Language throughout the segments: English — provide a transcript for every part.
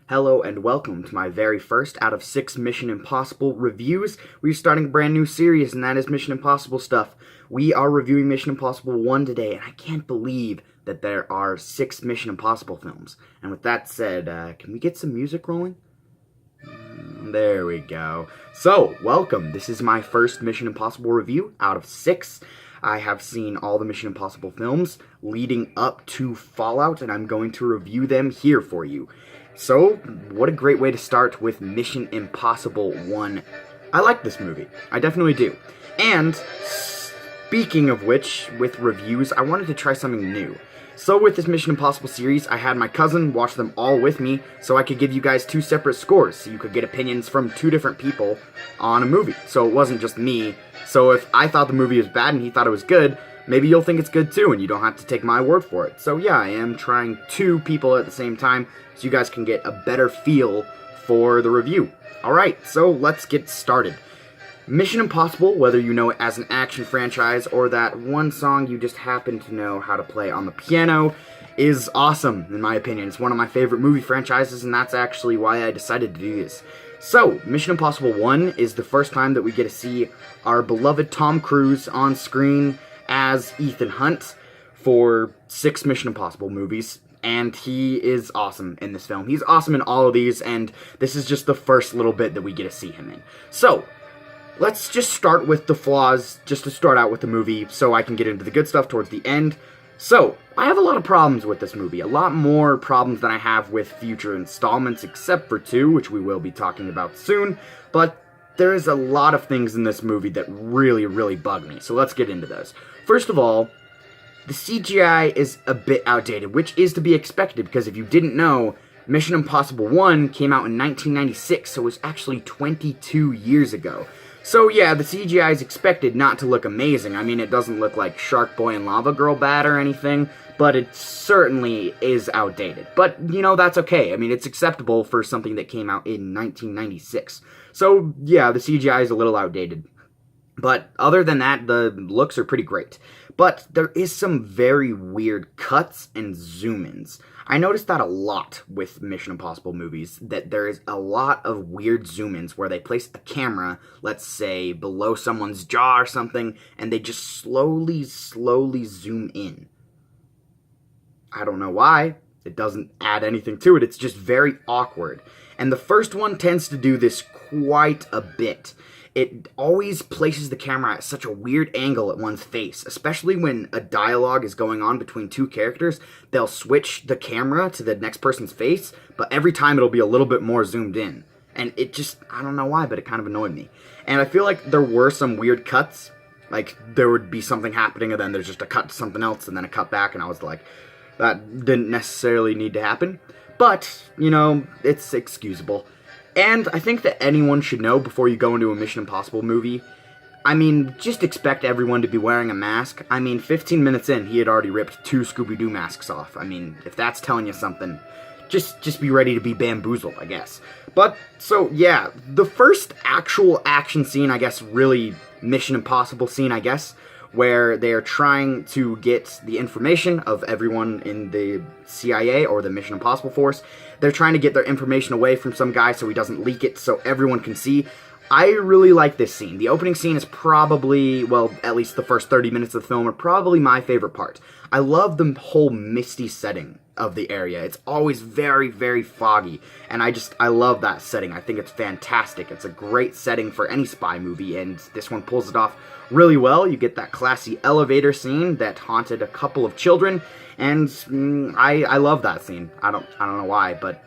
Hello and welcome to my very first out of 6 Mission Impossible reviews. We're starting a brand new series, and that is Mission Impossible stuff. We are reviewing Mission Impossible 1 today, and I can't believe that there are 6 Mission Impossible films. And with that said, can we get some music rolling? There we go. So, welcome. This is my first Mission Impossible review out of 6. I have seen all the Mission Impossible films leading up to Fallout, and I'm going to review them here for you. So, what a great way to start with Mission Impossible 1. I like this movie. I definitely do. And, speaking of which, with reviews, I wanted to try something new. So with this Mission Impossible series, I had my cousin watch them all with me, so I could give you guys 2 separate scores, so you could get opinions from 2 different people on a movie. So it wasn't just me. So if I thought the movie was bad and he thought it was good, maybe you'll think it's good too, and you don't have to take my word for it. So yeah, I am trying 2 people at the same time, so you guys can get a better feel for the review. Alright, so let's get started. Mission Impossible, whether you know it as an action franchise or that one song you just happen to know how to play on the piano, is awesome, in my opinion. It's one of my favorite movie franchises, and that's actually why I decided to do this. So, Mission Impossible 1 is the first time that we get to see our beloved Tom Cruise on screen as Ethan Hunt for 6 Mission Impossible movies. And he is awesome in this film. He's awesome in all of these, and this is just the first little bit that we get to see him in. So, let's just start with the flaws, just to start out with the movie, so I can get into the good stuff towards the end. So, I have a lot of problems with this movie. A lot more problems than I have with future installments, except for 2, which we will be talking about soon. But there's a lot of things in this movie that really bug me. So let's get into those. First of all, the CGI is a bit outdated, which is to be expected, because if you didn't know, Mission Impossible 1 came out in 1996, so it was actually 22 years ago. So yeah, the CGI is expected not to look amazing. I mean, it doesn't look like Shark Boy and Lava Girl bad or anything, but it certainly is outdated. But, you know, that's okay. I mean, it's acceptable for something that came out in 1996. So yeah, the CGI is a little outdated. But other than that, the looks are pretty great. But there is some very weird cuts and zoom-ins. I noticed that a lot with Mission Impossible movies, that there is a lot of weird zoom-ins where they place a camera, let's say, below someone's jaw or something, and they just slowly zoom in. I don't know why. It doesn't add anything to it. It's just very awkward. And the first one tends to do this quite a bit. It always places the camera at such a weird angle at one's face, especially when a dialogue is going on between 2 characters. They'll switch the camera to the next person's face, but every time it'll be a little bit more zoomed in. And it just, I don't know why, but it kind of annoyed me. And I feel like there were some weird cuts. Like, there would be something happening, and then there's just a cut to something else, and then a cut back, and I was like, that didn't necessarily need to happen. But, you know, it's excusable. And I think that anyone should know before you go into a Mission Impossible movie, I mean, just expect everyone to be wearing a mask. I mean, 15 minutes in, he had already ripped 2 Scooby-Doo masks off. I mean, if that's telling you something, just be ready to be bamboozled, I guess. But, so, yeah, the first actual action scene, I guess, really Mission Impossible scene, I guess, where they are trying to get the information of everyone in the CIA or the Mission Impossible force. They're trying to get their information away from some guy so he doesn't leak it so everyone can see. I really like this scene. The opening scene is probably, well, at least the first 30 minutes of the film are probably my favorite part. I love the whole misty setting of the area. It's always very foggy, and I love that setting. I think it's fantastic. It's a great setting for any spy movie, and this one pulls it off really well. You get that classy elevator scene that haunted a couple of children, and I love that scene. I don't know why, but...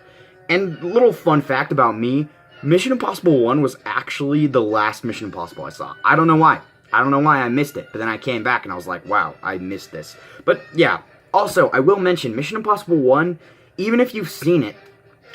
And little fun fact about me, Mission Impossible 1 was actually the last Mission Impossible I saw. I don't know why. I don't know why I missed it, but then I came back and I was like, wow, I missed this. But yeah, also, I will mention, Mission Impossible 1, even if you've seen it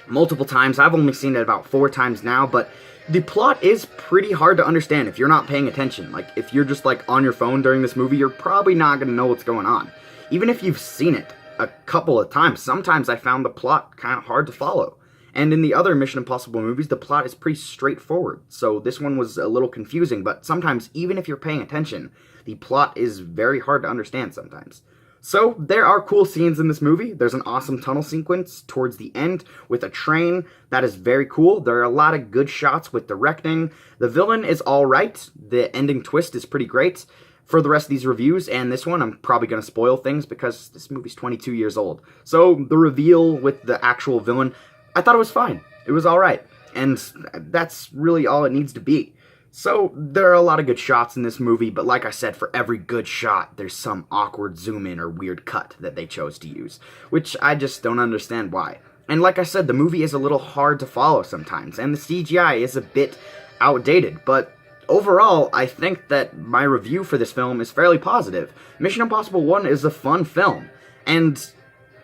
multiple times, I've only seen it about 4 times now, but the plot is pretty hard to understand if you're not paying attention. Like, if you're just, like, on your phone during this movie, you're probably not going to know what's going on. Even if you've seen it a couple of times, sometimes I found the plot kind of hard to follow. And in the other Mission Impossible movies, the plot is pretty straightforward. So this one was a little confusing, but sometimes, even if you're paying attention, the plot is very hard to understand sometimes. So there are cool scenes in this movie. There's an awesome tunnel sequence towards the end with a train. That is very cool. There are a lot of good shots with directing. The villain is alright. The ending twist is pretty great. For the rest of these reviews and this one, I'm probably going to spoil things because this movie's 22 years old. So the reveal with the actual villain, I thought it was fine. It was alright. And that's really all it needs to be. So, there are a lot of good shots in this movie, but like I said, for every good shot, there's some awkward zoom in or weird cut that they chose to use, which I just don't understand why. And like I said, the movie is a little hard to follow sometimes, and the CGI is a bit outdated, but overall, I think that my review for this film is fairly positive. Mission Impossible 1 is a fun film, and,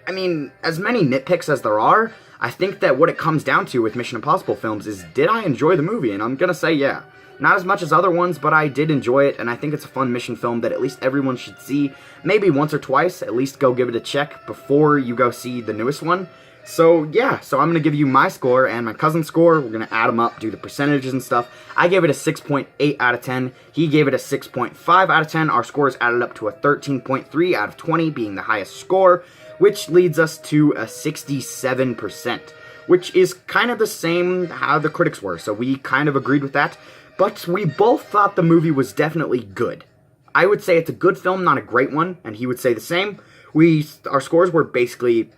I mean, as many nitpicks as there are, I think that what it comes down to with Mission Impossible films is, did I enjoy the movie? And I'm gonna say yeah. Not as much as other ones, but I did enjoy it, and I think it's a fun mission film that at least everyone should see. Maybe once or twice, at least go give it a check before you go see the newest one. So yeah, so I'm going to give you my score and my cousin's score. We're going to add them up, do the percentages and stuff. I gave it a 6.8 out of 10. He gave it a 6.5 out of 10. Our scores added up to a 13.3 out of 20, being the highest score, which leads us to a 67%, which is kind of the same how the critics were, so we kind of agreed with that. But we both thought the movie was definitely good. I would say it's a good film, not a great one, and he would say the same. Our scores were basically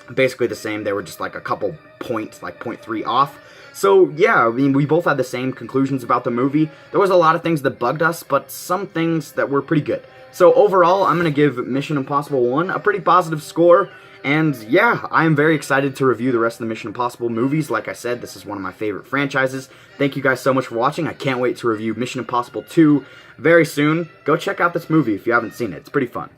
the same. They were just like a couple points, like 0.3 off. So yeah, I mean, we both had the same conclusions about the movie. There was a lot of things that bugged us, but some things that were pretty good. So overall, I'm going to give Mission Impossible 1 a pretty positive score. And yeah, I am very excited to review the rest of the Mission Impossible movies. Like I said, this is one of my favorite franchises. Thank you guys so much for watching. I can't wait to review Mission Impossible 2 very soon. Go check out this movie if you haven't seen it. It's pretty fun.